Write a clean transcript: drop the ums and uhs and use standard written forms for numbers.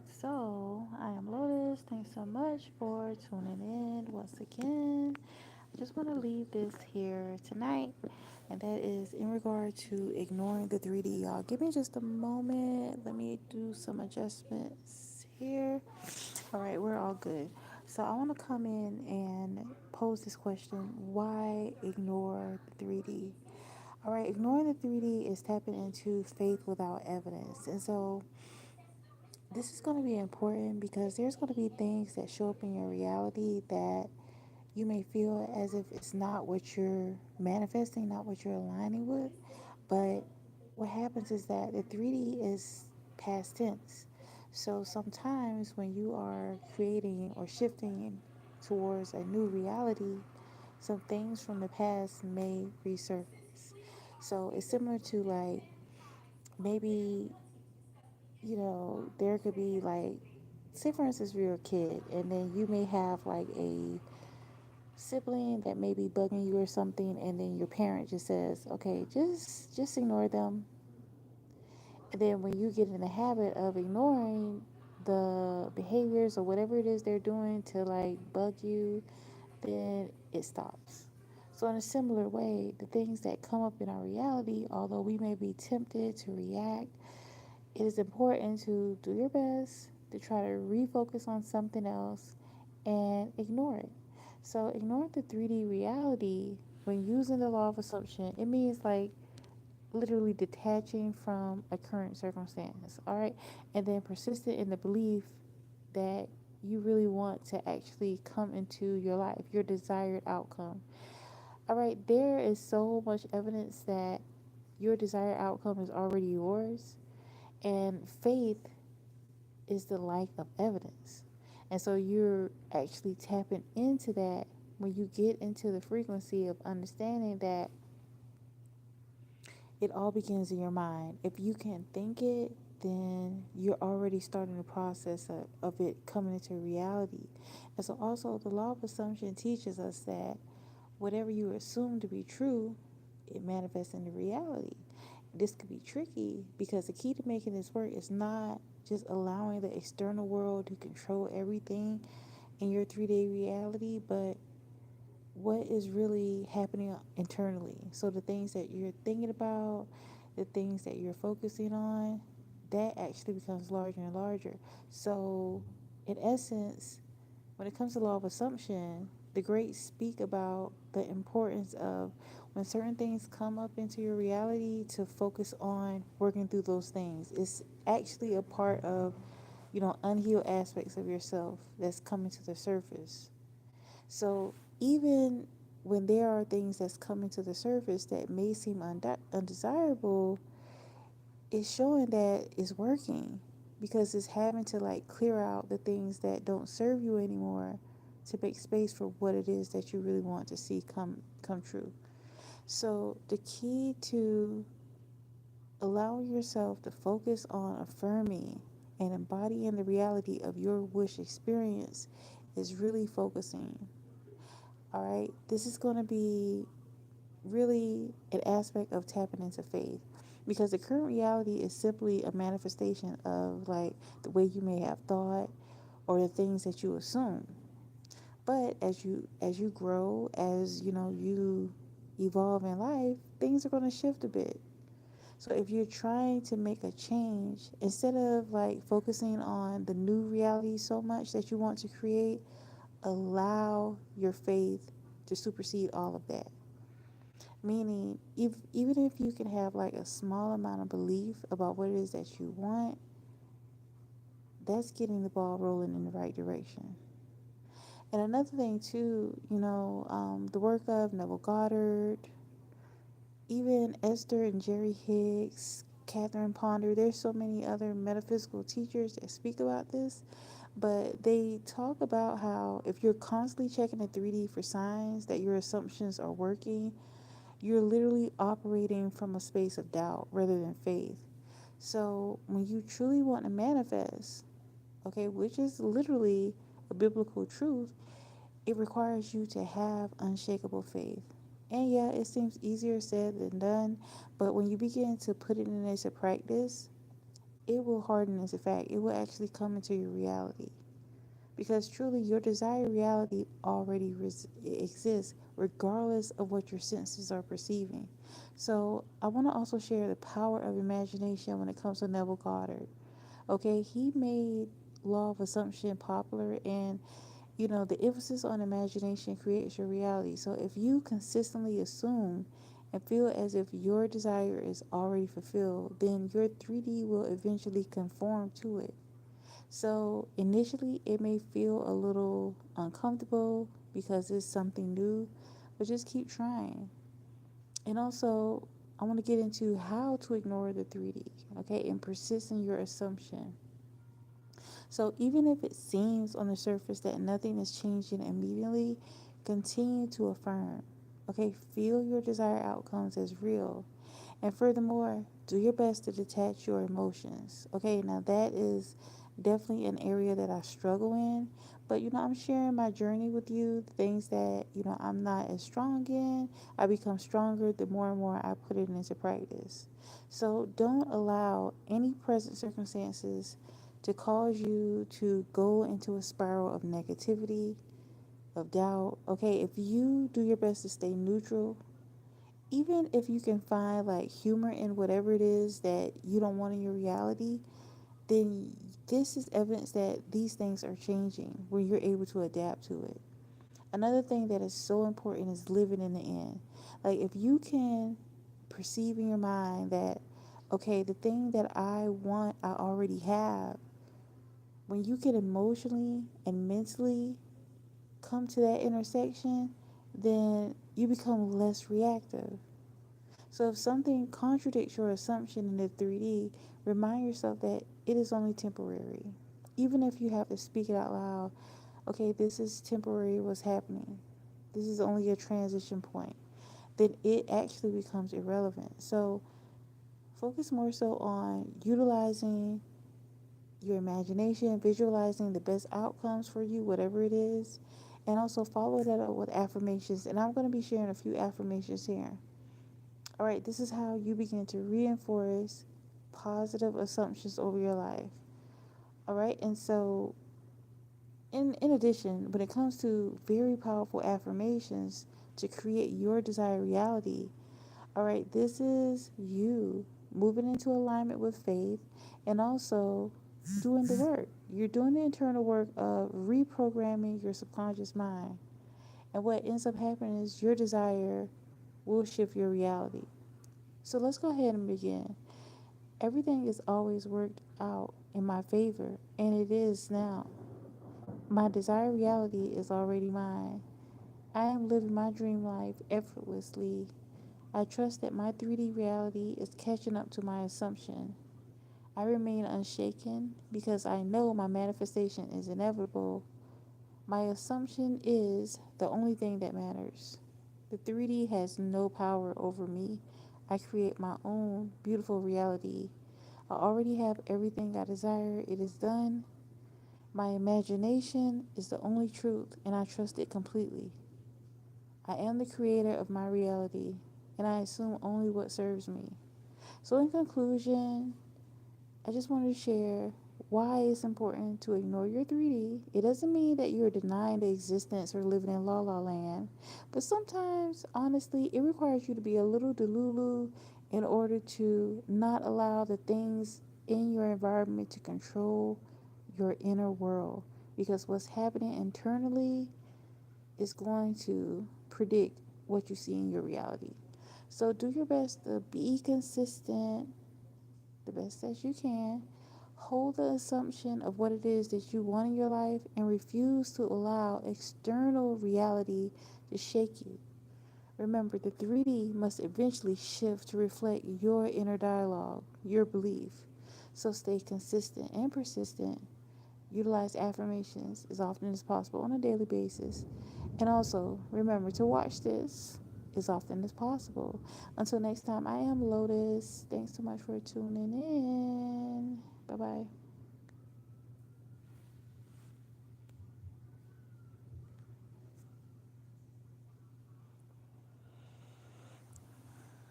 So, I am Lotus. Thanks so much for tuning in once again. I just want to leave this here tonight, and that is in regard to ignoring the 3D. Y'all, give me just a moment. Let me do some adjustments here. All right, we're all good. So, I want to come in and pose this question: why ignore the 3D? All right, ignoring the 3D is tapping into faith without evidence. And so, this is going to be important because there's going to be things that show up in your reality that you may feel as if it's not what you're manifesting, not what you're aligning with. But what happens is that the 3D is past tense. So sometimes when you are creating or shifting towards a new reality, some things from the past may resurface. So it's similar to like maybe, there could be like, say for instance, you're a kid and then you may have like a sibling that may be bugging you or something, and then your parent just says, okay, just ignore them. And then when you get in the habit of ignoring the behaviors or whatever it is they're doing to like bug you, then it stops. So in a similar way, the things that come up in our reality, although we may be tempted to react, it is important to do your best to try to refocus on something else and ignore it. So, ignoring the 3D reality when using the law of assumption, it means like literally detaching from a current circumstance, all right? And then persistent in the belief that you really want to actually come into your life, your desired outcome. All right, there is so much evidence that your desired outcome is already yours, and faith is the lack of evidence. And so you're actually tapping into that when you get into the frequency of understanding that it all begins in your mind. If you can think it, then you're already starting the process of it coming into reality. And so also the law of assumption teaches us that whatever you assume to be true, it manifests into reality. This could be tricky because the key to making this work is not just allowing the external world to control everything in your 3D reality, but what is really happening internally. So the things that you're thinking about, the things that you're focusing on, that actually becomes larger and larger. So in essence, when it comes to law of assumption, the greats speak about the importance of when certain things come up into your reality to focus on working through those things. It's actually a part of, unhealed aspects of yourself that's coming to the surface. So even when there are things that's coming to the surface that may seem undesirable, it's showing that it's working because it's having to like clear out the things that don't serve you anymore to make space for what it is that you really want to see come true. So the key to allowing yourself to focus on affirming and embodying the reality of your wish experience is really focusing. All right, this is going to be really an aspect of tapping into faith because the current reality is simply a manifestation of like the way you may have thought or the things that you assume. But as you grow, as you evolve in life, things are going to shift a bit. So if you're trying to make a change, instead of like focusing on the new reality so much that you want to create, allow your faith to supersede all of that. Meaning, even if you can have like a small amount of belief about what it is that you want, that's getting the ball rolling in the right direction. And another thing too, the work of Neville Goddard, even Esther and Jerry Hicks, Catherine Ponder, there's so many other metaphysical teachers that speak about this, but they talk about how if you're constantly checking the 3D for signs that your assumptions are working, you're literally operating from a space of doubt rather than faith. So when you truly want to manifest, okay, which is literally a biblical truth, it requires you to have unshakable faith. And yeah, it seems easier said than done, but when you begin to put it into practice, it will harden into fact. It will actually come into your reality. Because truly, your desired reality already exists, regardless of what your senses are perceiving. So, I want to also share the power of imagination when it comes to Neville Goddard. Okay, he made law of assumption popular, and the emphasis on imagination creates your reality. So, if you consistently assume and feel as if your desire is already fulfilled, then your 3D will eventually conform to it. So initially, it may feel a little uncomfortable because it's something new, but just keep trying. And also, I want to get into how to ignore the 3D, okay, and persist in your assumption. So even if it seems on the surface that nothing is changing immediately, continue to affirm, okay, feel your desired outcomes as real. And furthermore, do your best to detach your emotions. Okay, now that is definitely an area that I struggle in. But I'm sharing my journey with you, the things that, I'm not as strong in. I become stronger the more and more I put it into practice. So don't allow any present circumstances to cause you to go into a spiral of negativity, of doubt. Okay, if you do your best to stay neutral, even if you can find like humor in whatever it is that you don't want in your reality, then this is evidence that these things are changing when you're able to adapt to it. Another thing that is so important is living in the end. Like if you can perceive in your mind that, okay, the thing that I want, I already have, when you can emotionally and mentally come to that intersection, then you become less reactive. So if something contradicts your assumption in the 3D, remind yourself that it is only temporary. Even if you have to speak it out loud, okay, this is temporary, what's happening. This is only a transition point. Then it actually becomes irrelevant. So focus more so on utilizing your imagination, visualizing the best outcomes for you, whatever it is, and also follow that up with affirmations. And I'm going to be sharing a few affirmations here. All right, this is how you begin to reinforce positive assumptions over your life. All right, and so in addition, when it comes to very powerful affirmations to create your desired reality, all right, this is you moving into alignment with faith and also doing the work. You're doing the internal work of reprogramming your subconscious mind. And what ends up happening is your desire will shift your reality. So let's go ahead and begin. Everything is always worked out in my favor, and it is now. My desired reality is already mine. I am living my dream life effortlessly. I trust that my 3D reality is catching up to my assumption. I remain unshaken because I know my manifestation is inevitable. My assumption is the only thing that matters. The 3D has no power over me. I create my own beautiful reality. I already have everything I desire. It is done. My imagination is the only truth, and I trust it completely. I am the creator of my reality, and I assume only what serves me. So, in conclusion, I just wanted to share why it's important to ignore your 3D. It doesn't mean that you're denying the existence or living in la la land, but sometimes, honestly, it requires you to be a little delulu in order to not allow the things in your environment to control your inner world. Because what's happening internally is going to predict what you see in your reality. So do your best to be consistent the best as you can. Hold the assumption of what it is that you want in your life and refuse to allow external reality to shake you. Remember, the 3D must eventually shift to reflect your inner dialogue, your belief. So stay consistent and persistent. Utilize affirmations as often as possible on a daily basis. And also, remember to watch this as often as possible. Until next time, I am Lotus. Thanks so much for tuning in. Bye bye.